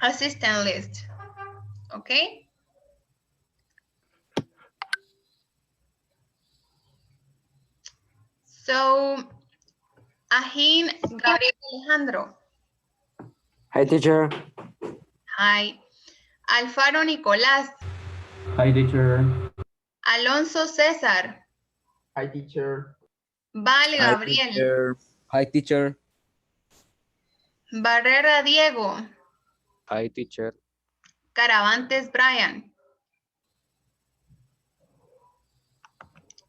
assistant list. Okay. So, Ahin Gabriel Alejandro. Hi, teacher. Hi. Alfaro Nicolás. Hi, teacher. Alonso César. Hi, teacher. Val Hi, Gabriel. teacher. Hi, teacher. Barrera Diego. Hi, teacher. Caravantes Brian.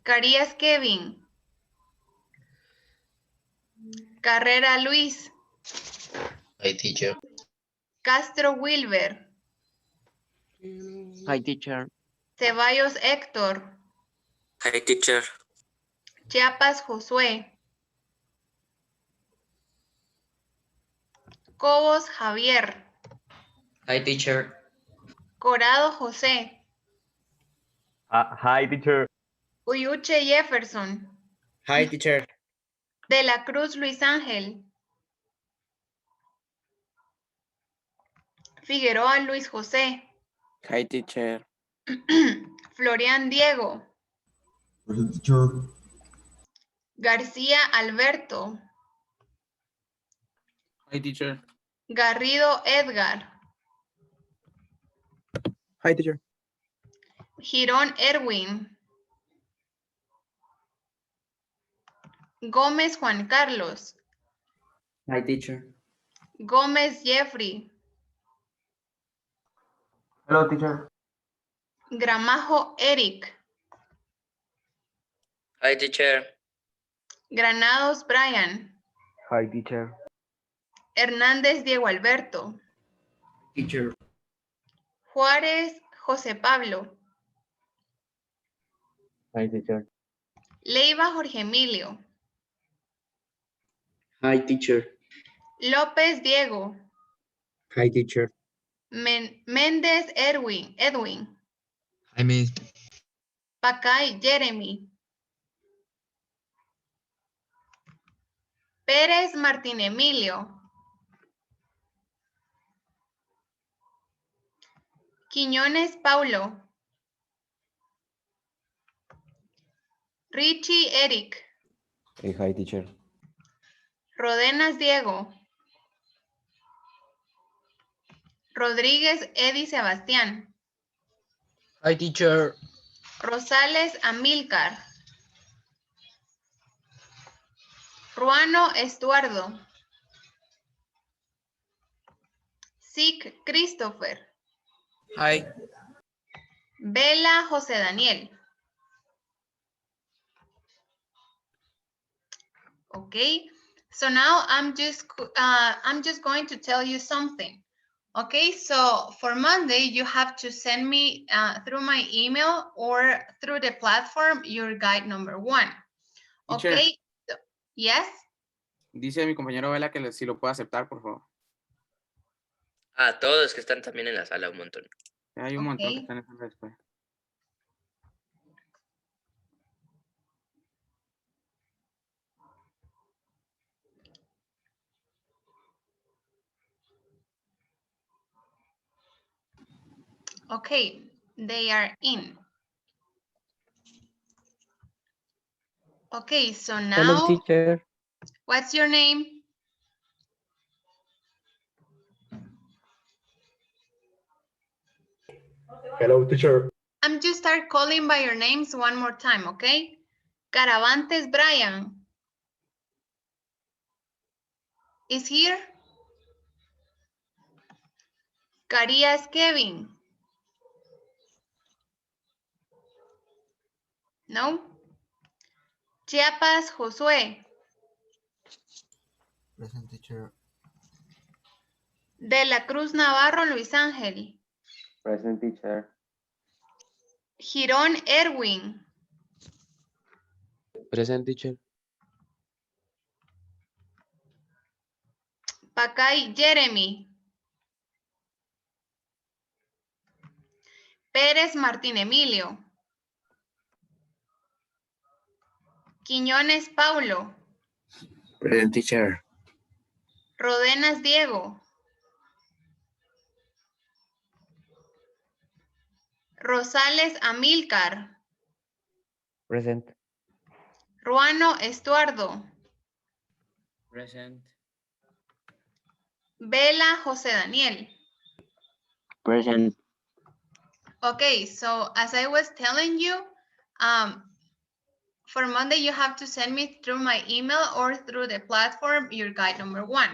Carías Kevin. Carrera Luis. Hi, teacher. Castro Wilber. Hi, teacher. Ceballos Héctor. Hi, teacher. Chiapas Josué. Cobos Javier. Hi, teacher. Corado José. Hi, teacher. Uyuche Jefferson. Hi, teacher. De la Cruz Luis Ángel. Figueroa Luis José. Hi, teacher. Florian Diego. Present, teacher. García Alberto. Hi, teacher. Garrido Edgar. Hi, teacher. Girón Erwin. Gómez Juan Carlos. Hi, teacher. Gómez Jeffrey. Hello, teacher. Gramajo Eric. Hi, teacher. Granados Brian. Hi, teacher. Hernández Diego Alberto. Teacher. Juárez José Pablo. Hi, teacher. Leiva Jorge Emilio. Hi, teacher. López Diego. Hi, teacher. Méndez Edwin. Hi, miss. Pacay Jeremy. Pérez Martín Emilio. Quiñones Paulo. Richie Eric. Hey, hi, teacher. Rodenas Diego. Rodríguez Eddie Sebastián. Hi, teacher. Rosales Amílcar. Ruano Estuardo. Sic Christopher. Hi. Vela José Daniel. Okay, so now I'm just going to tell you something. Okay, so for Monday you have to send me through my email or through the platform your guide number 1. Teacher. Okay, so, yes. Dice mi compañero Vela que si lo puede aceptar, por favor. A todos que están también en la sala, un montón. Hay un montón que Okay. están en esa después. Okay, they are in. Okay, so now, Hello, teacher. what's your name? Hello, teacher. I'm just start calling by your names one more time, okay? Caravantes Brian is here. Carías Kevin. No. Chiapas Josué. Present, teacher. De la Cruz Navarro Luis Ángel. Present, teacher. Girón Erwin. Present, teacher. Pacay Jeremy. Pérez Martín Emilio. Quiñones Paulo. Present, teacher. Rodenas Diego. Rosales Amílcar. Present. Ruano Estuardo. Present. Vela José Daniel. Present. Okay, so as I was telling you, for Monday, you have to send me through my email or through the platform your guide number 1.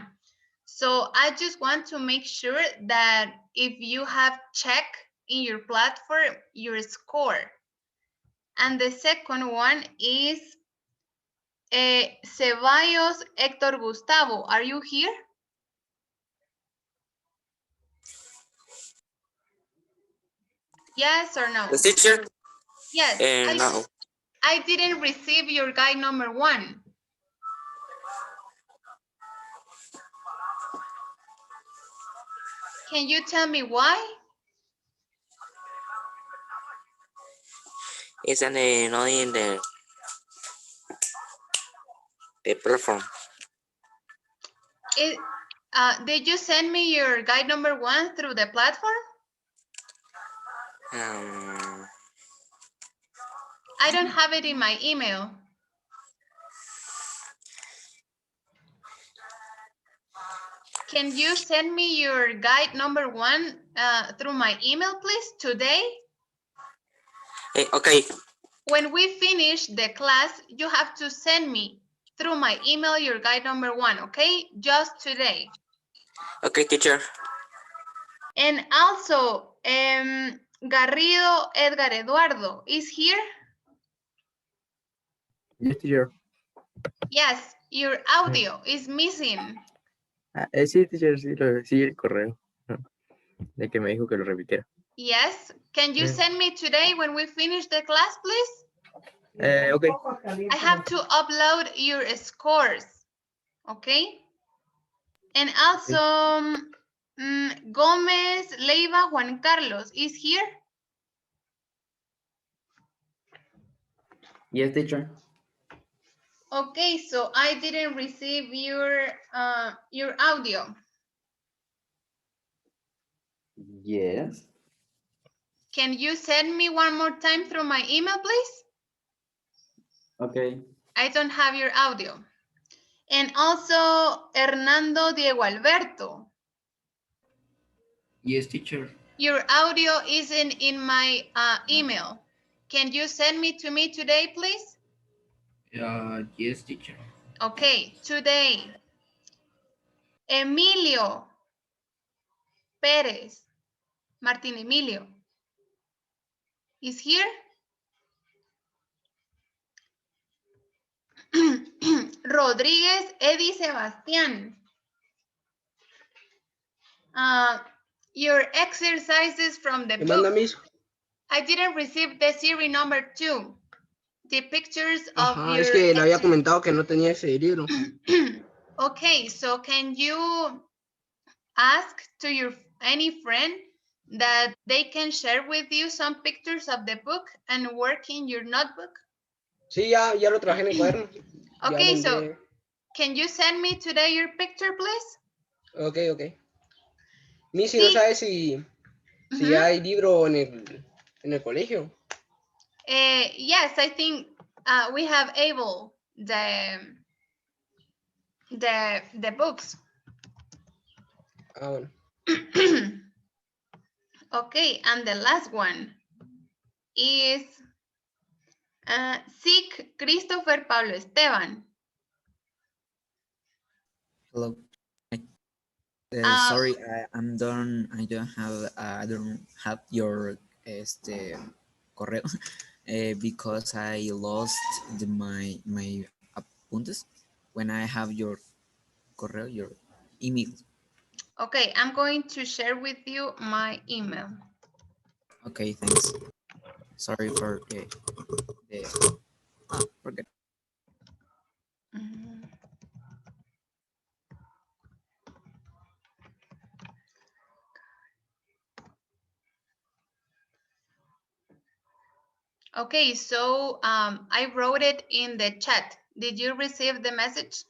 So I just want to make sure that if you have checked in your platform your score. And the second one is Ceballos Héctor Gustavo. Are you here? Yes or no? The teacher? Yes. No. I didn't receive your guide number 1. Can you tell me why? It's not in the platform. Did you send me your guide number 1 through the platform? I don't have it in my email. Can you send me your guide number 1 through my email, please, today? Okay. When we finish the class, you have to send me through my email your guide number 1, okay? Just today. Okay, teacher. And also, Garrido Edgar Eduardo is here? Yes, teacher. Yes, your audio is missing. Sí, teacher, sí, el correo. De que me dijo que lo repitiera. Yes, can you send me today when we finish the class, please? Okay. I have to upload your scores, okay? And also, Gomez Leiva Juan Carlos is here? Yes, teacher. Okay, so I didn't receive your audio. Yes. Can you send me one more time through my email, please? Okay. I don't have your audio. And also, Hernando Diego Alberto. Yes, teacher. Your audio isn't in my email. Can you send me to me today, please? Yes, teacher. Okay, today. Emilio Pérez. Martín Emilio. Is here? Rodríguez Eddie Sebastián. Your exercises from the book. I didn't receive the series number 2. The pictures of your... Es que le había comentado que no tenía ese libro. Okay, so can you ask to your any friend that they can share with you some pictures of the book and work in your notebook? Sí, ya lo trabajé en el cuaderno. Okay, so can you send me today your picture, please? Okay. Missy, ¿no sabe si hay libro en el colegio? Yes, I think we have able the books. Bueno. Okay, and the last one is Sic Christopher Pablo Esteban. Hello. Sorry, I'm done. I don't have your correo because I lost my apuntes when I have your correo, your email. Okay, I'm going to share with you my email. Okay, thanks. Sorry for forget. Okay, so I wrote it in the chat. Did you receive the message?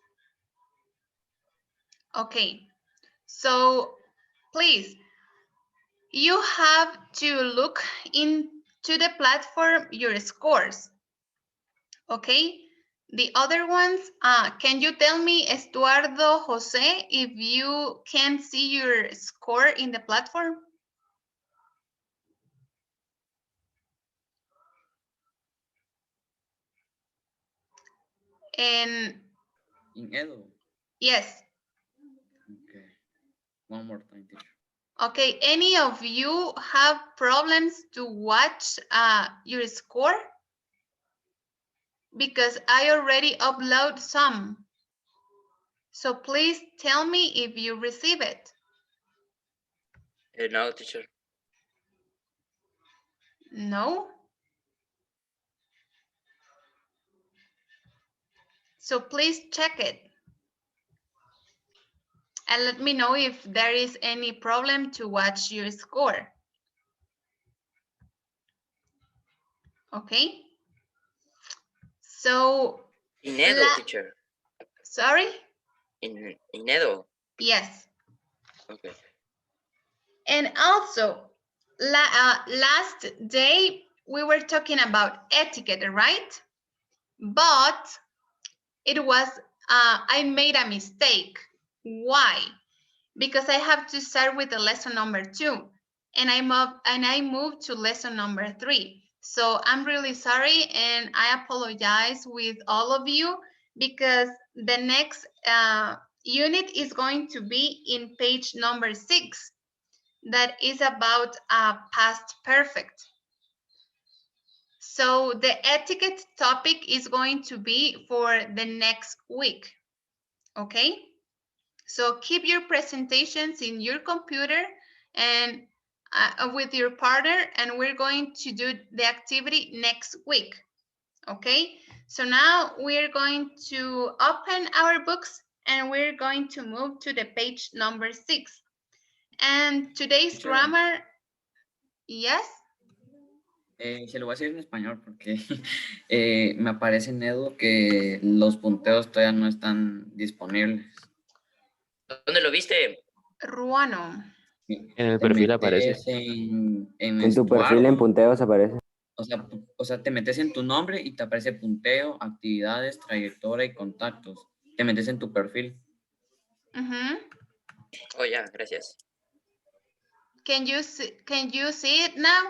Okay, so please, you have to look into the platform your scores. Okay, the other ones, can you tell me, Estuardo, Jose, if you can see your score in the platform? And In Edo. yes, Okay. One more time, teacher. okay, any of you have problems to watch your score? Because I already upload some. So please tell me if you receive it. No, teacher. No? So please check it. And let me know if there is any problem to watch your score. Okay? So, In Edo, teacher. sorry? In Edo. Yes. Okay. And also, last day, we were talking about etiquette, right? But it was, I made a mistake. Why? Because I have to start with the lesson number 2, and I moved to lesson number 3. So I'm really sorry, and I apologize with all of you, because the next unit is going to be in page number 6. That is about past perfect. So the etiquette topic is going to be for the next week. Okay? So keep your presentations in your computer and with your partner, and we're going to do the activity next week. Okay? So now we're going to open our books and we're going to move to the page number 6. And today's Teacher. grammar, yes? Se lo voy a decir en español porque me aparece en Edo que los punteos todavía no están disponibles. ¿Dónde lo viste? Ruano. En el perfil aparece. En tu perfil en Estuardo. punteos aparece. O sea, te metes en tu nombre y te aparece punteo, actividades, trayectoria y contactos. Te metes en tu perfil. Oh, ya, gracias. Can you see it now?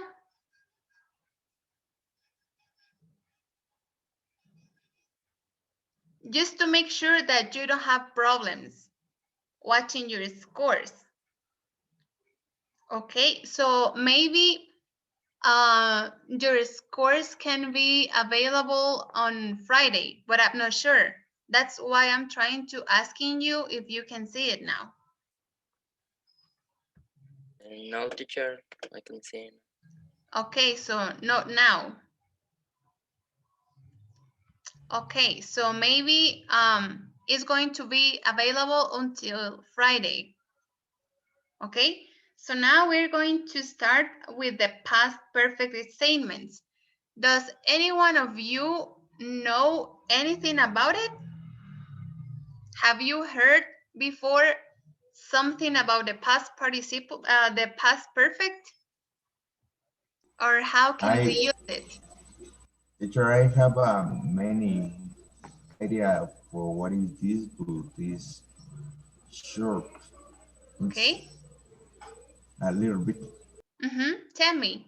Just to make sure that you don't have problems watching your scores. Okay, so maybe your scores can be available on Friday, but I'm not sure. That's why I'm trying to asking you if you can see it now. No, teacher, I can see. Okay, so not now. Okay, so maybe it's going to be available until Friday. Okay, so now we're going to start with the past perfect statements. Does any one of you know anything about it? Have you heard before something about the past participle, the past perfect? Or how can we use it? Teacher, I have many idea for what is this, but this short. Okay. A little bit. Tell me.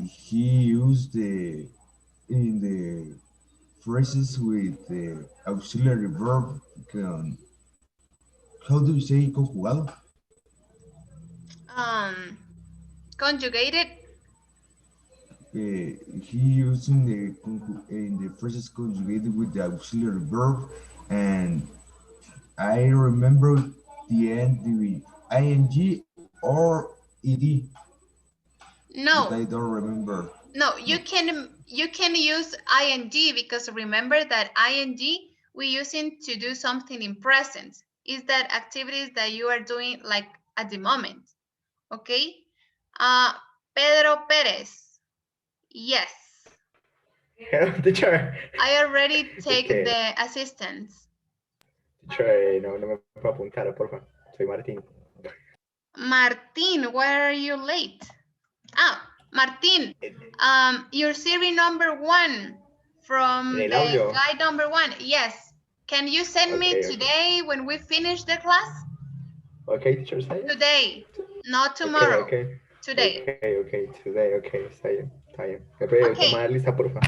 He used in the phrases with the auxiliary verb. How do you say conjugado? Conjugated. He used in the phrases conjugated with the auxiliary verb, and I remember the end with ing or ed. No. But I don't remember. No, you can use ing, because remember that ing we use it to do something in present. Is that activities that you are doing like at the moment. Okay. Pedro Perez. Yes. Hello, teacher. I already take que- the assistance. Teacher, no me puedo apuntar, por favor. Soy Martín. Martin, why are you late? Ah, Martin, your series number 1 from En el the audio. guide number 1. Yes. Can you send me Okay, okay. today when we finish the class? Okay, teacher, está bien. Today, not tomorrow. Okay. Today. Okay, today, okay, está bien, está bien. ¿Me puede Okay. tomar la lista, por favor?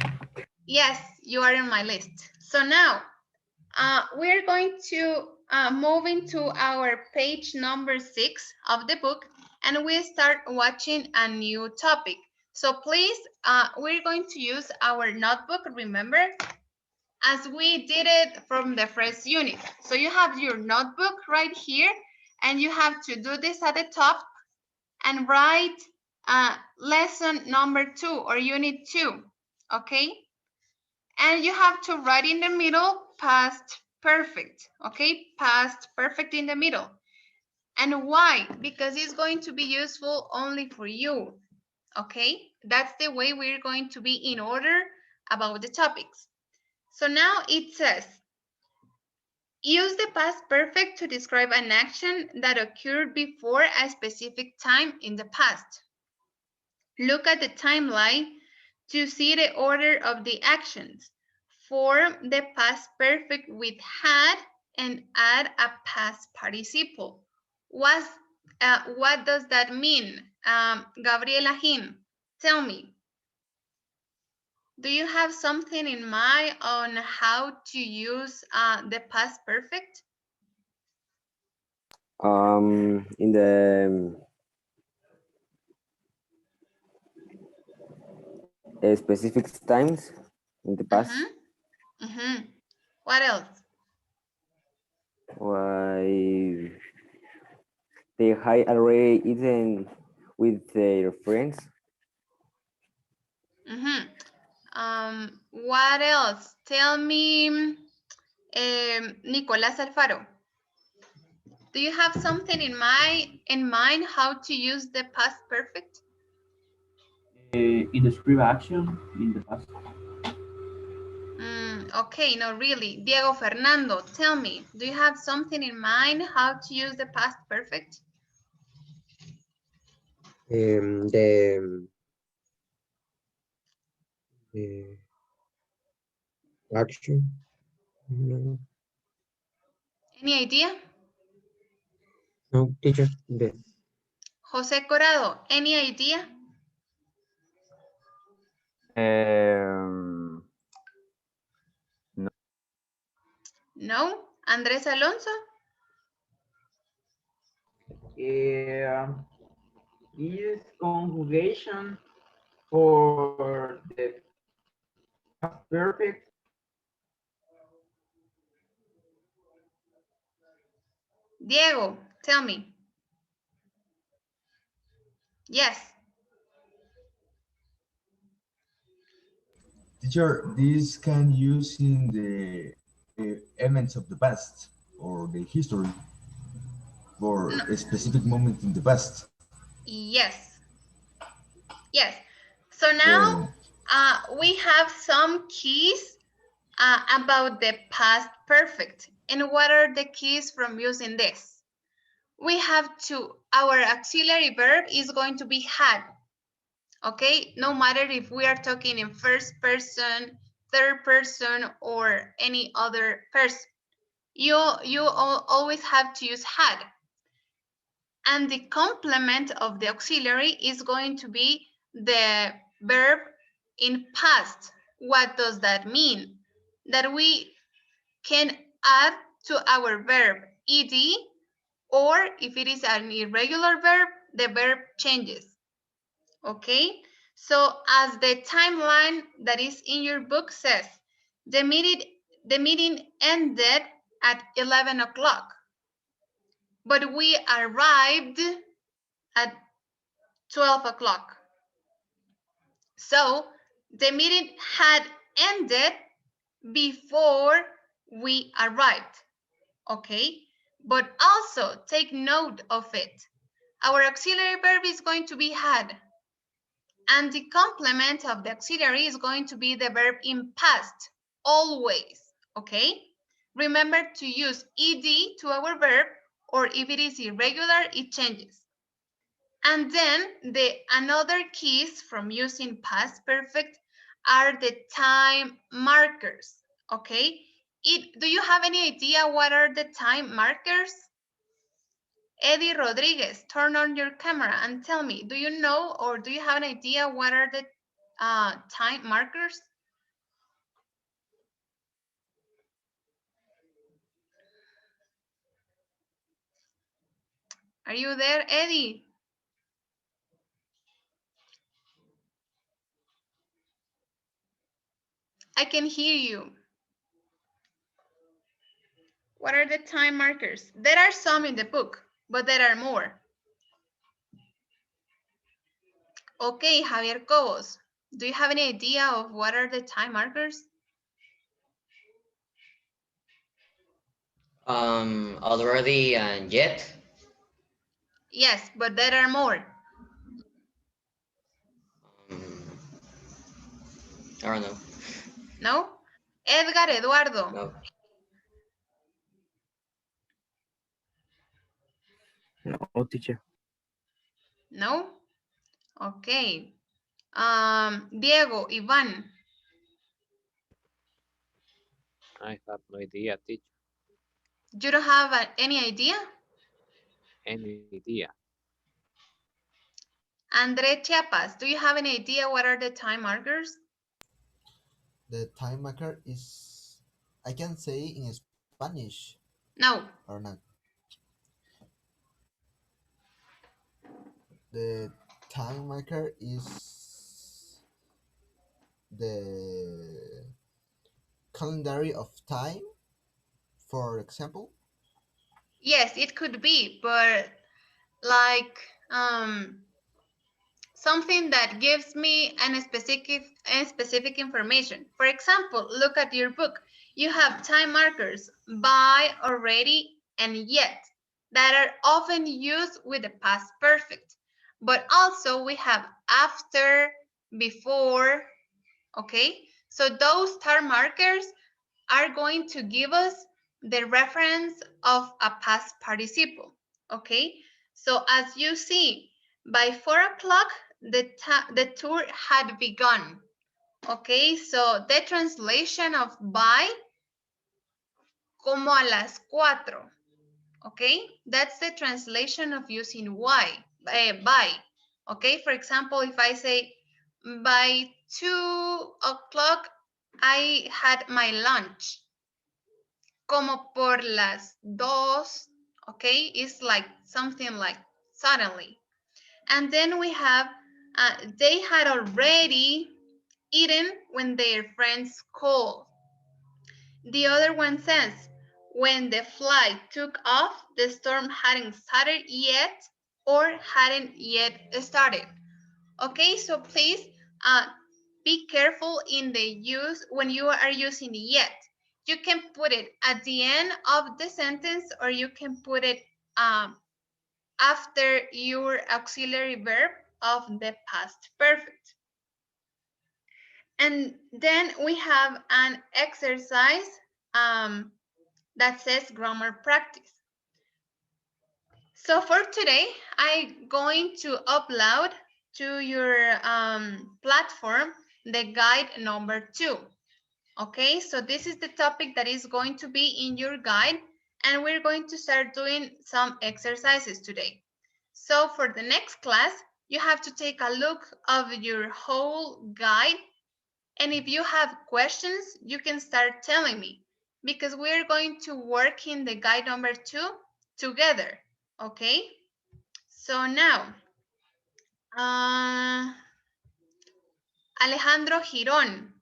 Yes, you are in my list. So now, we're going to move into our page number 6 of the book, and we start watching a new topic. So please, we're going to use our notebook, remember, as we did it from the first unit. So you have your notebook right here, and you have to do this at the top and write lesson number 2 or unit 2, okay? And you have to write in the middle past perfect, okay? Past perfect in the middle. And why? Because it's going to be useful only for you, okay? That's the way we're going to be in order about the topics. So now it says, use the past perfect to describe an action that occurred before a specific time in the past. Look at the timeline to see the order of the actions. Form the past perfect with had and add a past participle. What does that mean? Gabriela Him, tell me. Do you have something in mind on how to use the past perfect? In the specific times in the past. What else? Why they had already eaten with their friends. What else? Tell me, Nicolás Alfaro. Do you have something in mind how to use the past perfect? In describe action in the past. Okay, no, really. Diego Fernando, tell me, do you have something in mind how to use the past perfect? The action. No, Any idea? no, teacher. José Corado, any idea? No? Andrés Alonso? Is conjugation for the past perfect. Diego, tell me. Yes. Teacher, this can use in the events of the past or the history for a specific moment in the past. Yes. Yes. So now we have some keys about the past perfect. And what are the keys from using this? We have to, our auxiliary verb is going to be had. Okay, no matter if we are talking in first person, third person, or any other person. You always have to use had. And the complement of the auxiliary is going to be the verb in past. What does that mean? That we can add to our verb ed, or if it is an irregular verb, the verb changes. Okay, so as the timeline that is in your book says, the meeting ended at 11 o'clock, but we arrived at 12 o'clock. So the meeting had ended before we arrived, okay? But also take note of it. Our auxiliary verb is going to be had. And the complement of the auxiliary is going to be the verb in past, always, okay? Remember to use ed to our verb, or if it is irregular, it changes. And then the another keys from using past perfect are the time markers, okay? Do you have any idea what are the time markers? Eddie Rodriguez, turn on your camera and tell me, do you know or do you have an idea what are the time markers? Are you there, Eddie? I can hear you. What are the time markers? There are some in the book, but there are more. Okay, Javier Cobos, do you have any idea of what are the time markers? Already and yet. Yes, but there are more. I don't know. No? Edgar Eduardo. No. No, teacher. No? Okay. Diego, Ivan. I have no idea, teacher. You don't have any idea? Any idea? Andre Chiapas, do you have any idea what are the time markers? The time marker is, I can say in Spanish No. or not. The time marker is the calendar of time, for example. Yes, it could be, but like something that gives me an specific information. For example, look at your book. You have time markers by, already, and yet that are often used with the past perfect. But also we have after, before, okay? So those time markers are going to give us the reference of a past participle, okay? So as you see, by 4 o'clock, the tour had begun, okay? So the translation of by, como a las 4, okay? That's the translation of using by, okay? For example, if I say by 2 o'clock, I had my lunch. Como por las 2, okay? It's like something like suddenly. And then we have, they had already eaten when their friends called. The other one says, when the flight took off, the storm hadn't started yet or hadn't yet started. Okay, so please be careful in the use when you are using yet. You can put it at the end of the sentence or you can put it after your auxiliary verb of the past perfect. And then we have an exercise that says grammar practice. So for today, I'm going to upload to your platform the guide number 2. Okay, so this is the topic that is going to be in your guide, and we're going to start doing some exercises today. So for the next class, you have to take a look of your whole guide, and if you have questions, you can start telling me, because we're going to work in the guide number 2 together. Okay, so now, Alejandro Giron,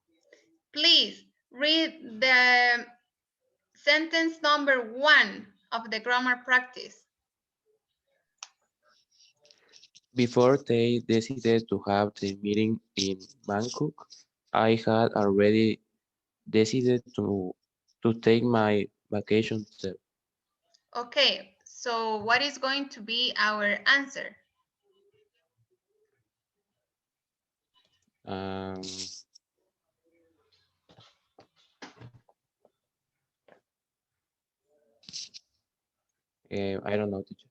please read the sentence number 1 of the grammar practice. Before they decided to have the meeting in Bangkok, I had already decided to take my vacation there. Okay, so what is going to be our answer? Um, I don't know, teacher.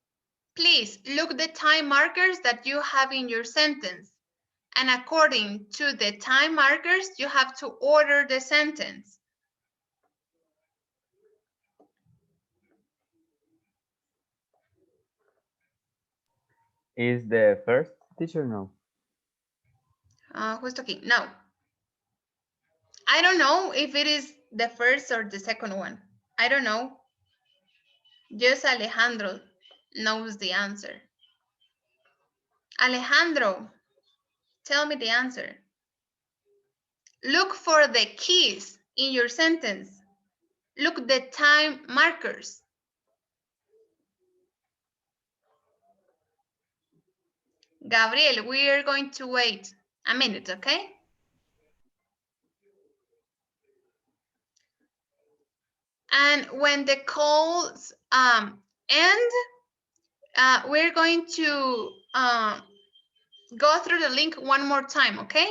Please look the time markers that you have in your sentence. And according to the time markers, you have to order the sentence. Is the first teacher? No. Who's talking? No. I don't know if it is the first or the second one. I don't know. Just Alejandro knows the answer. Alejandro, tell me the answer. Look for the keys in your sentence. Look the time markers. Gabriel, we are going to wait a minute, okay? And when the calls end, we're going to go through the link one more time, okay?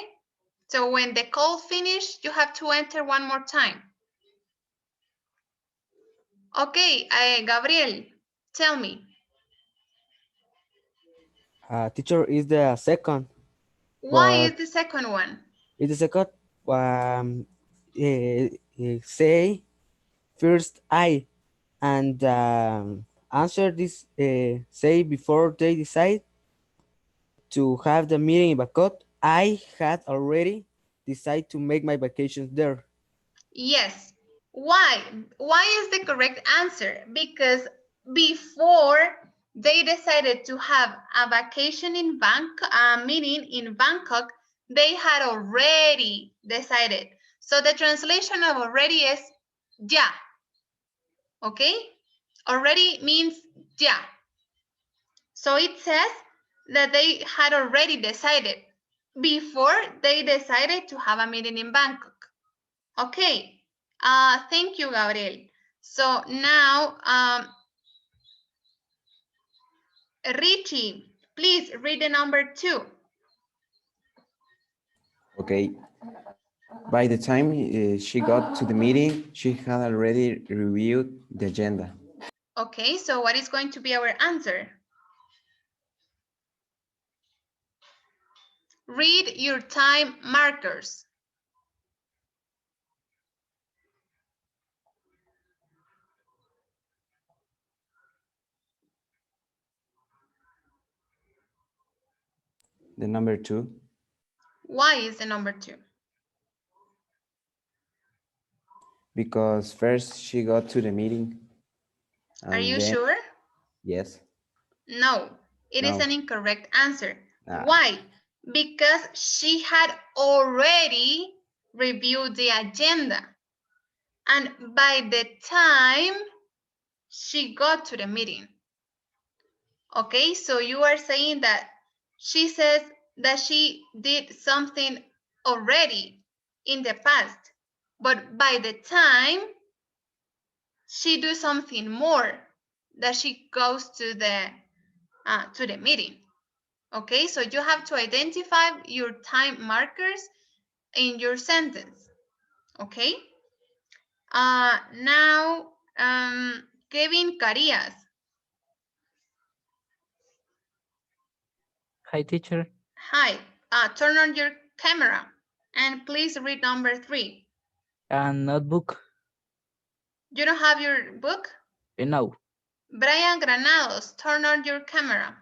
So when the call finish, you have to enter one more time. Okay, Gabriel, tell me. Teacher is the second. Why But is the second one? is the second say first I and answer this say before they decide to have the meeting in Bacot. I had already decided to make my vacations there. Yes. Why? Why is the correct answer? Because before they decided to have a vacation in meeting in Bangkok, they had already decided. So the translation of already is ya. Okay? Already means ya. So it says that they had already decided before they decided to have a meeting in Bangkok. Okay. Thank you, Gabriel. So now, Richie, please read the number 2. Okay. By the time she got to the meeting, she had already reviewed the agenda. Okay, so what is going to be our answer? Read your time markers. The number 2. Why is the number 2? Because first she got to the meeting. Are you then, sure? Yes. No, it is No. an incorrect answer. Ah. Why? Because she had already reviewed the agenda. And by the time she got to the meeting. Okay, so you are saying that she says that she did something already in the past, but by the time she do something more, that she goes to the meeting. Okay, so you have to identify your time markers in your sentence. Okay. Now, Kevin Carías. Hi, teacher. Hi. Turn on your camera and please read number 3. Notebook. You don't have your book? No. Brian Granados, turn on your camera.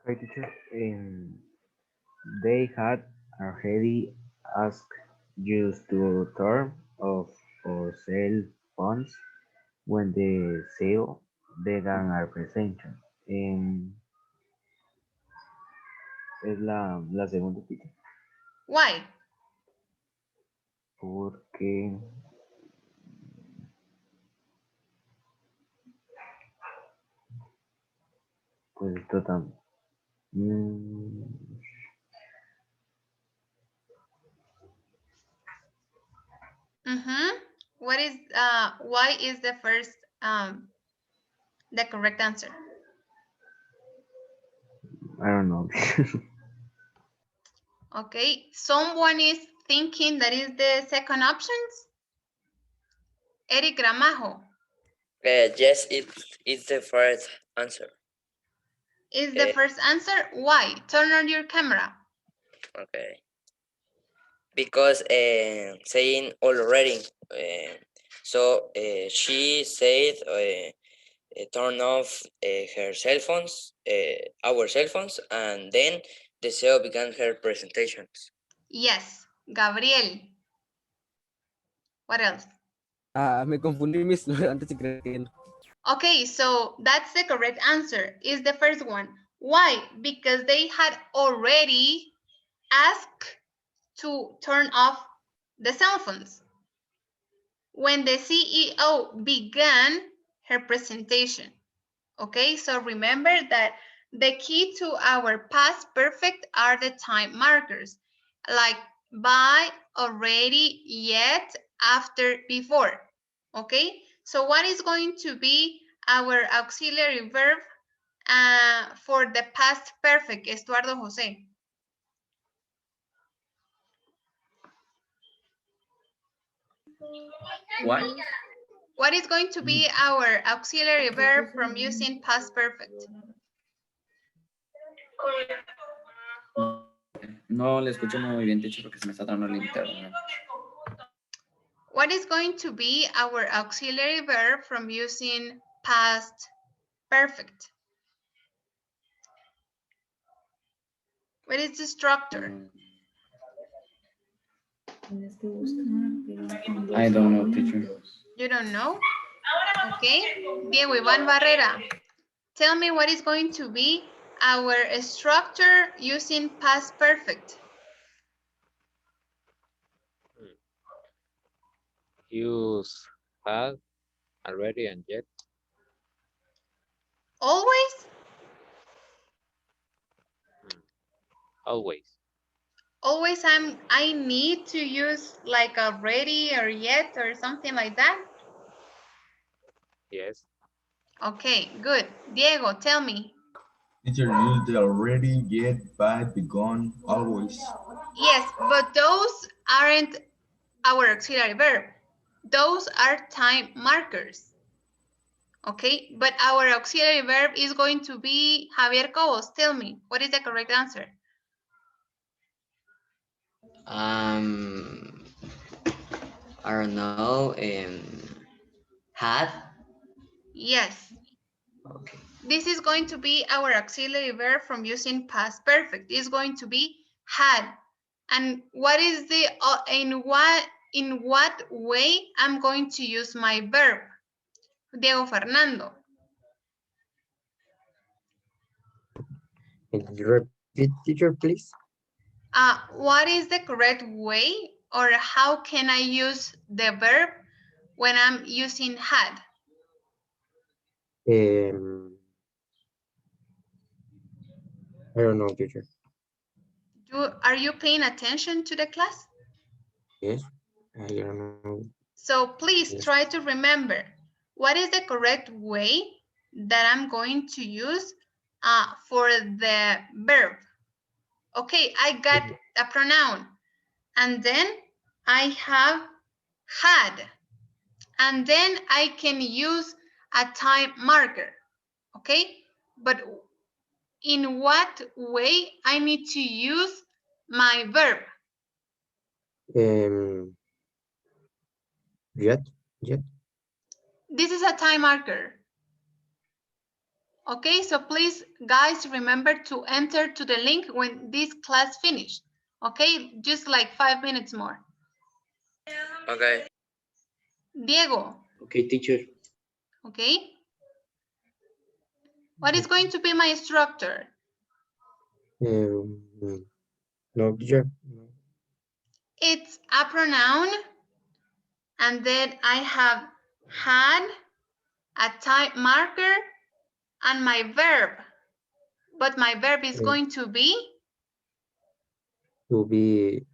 Hi, teacher. They had already asked you to turn off or sell phones when the sale began our presentation. Es la segunda, teacher. Why? Porque pues esto tan What is why is the first the correct answer? I don't know. Okay, someone is thinking that is the second options? Eric Gramajo Yes, it's the first answer. is the first answer. Why? Turn on your camera. Okay. Because saying already. So she said turn off her cell phones, our cell phones, and then the CEO began her presentations. Yes, Gabriel. What else? Me confundí mis antes y creí que no. Okay, so that's the correct answer, is the first one. Why? Because they had already asked to turn off the cell phones when the CEO began her presentation. Okay, so remember that the key to our past perfect are the time markers, like by, already, yet, after, before. Okay, so what is going to be our auxiliary verb for the past perfect, Estuardo José? What? What is going to be our auxiliary verb from using past perfect? No le escucho muy bien, teacher, porque se me está dando el internet. What is going to be our auxiliary verb from using past perfect? What is the structure? I don't know, teacher. You don't know? Okay. Diego Iván Barrera, tell me what is going to be our structure using past perfect. Use had, already, and yet. Always? Always. Always I need to use like already or yet or something like that? Yes. Okay, good. Diego, tell me. Teacher, use the already, yet, by, begun, always. Yes, but those aren't our auxiliary verb. Those are time markers. Okay, but our auxiliary verb is going to be, Javier Cobos, tell me, what is the correct answer? I don't know. Had? Yes. Okay. This is going to be our auxiliary verb from using past perfect. It's going to be had. And what is the, in what way I'm going to use my verb? Diego Fernando. Can you repeat, teacher, please? What is the correct way or how can I use the verb when I'm using had? I don't know, teacher. Are you paying attention to the class? Yes, I don't know. So please Yes. try to remember what is the correct way that I'm going to use for the verb. Okay, I got a pronoun and then I have had and then I can use a time marker. Okay, but in what way I need to use my verb? Yet. This is a time marker. Okay, so please, guys, remember to enter to the link when this class finished. Okay, just like 5 minutes more. Okay. Diego, Okay, teacher. okay? What is going to be my structure? No, teacher. It's a pronoun, and then I have had, a time marker, and my verb. But my verb is going to be? To be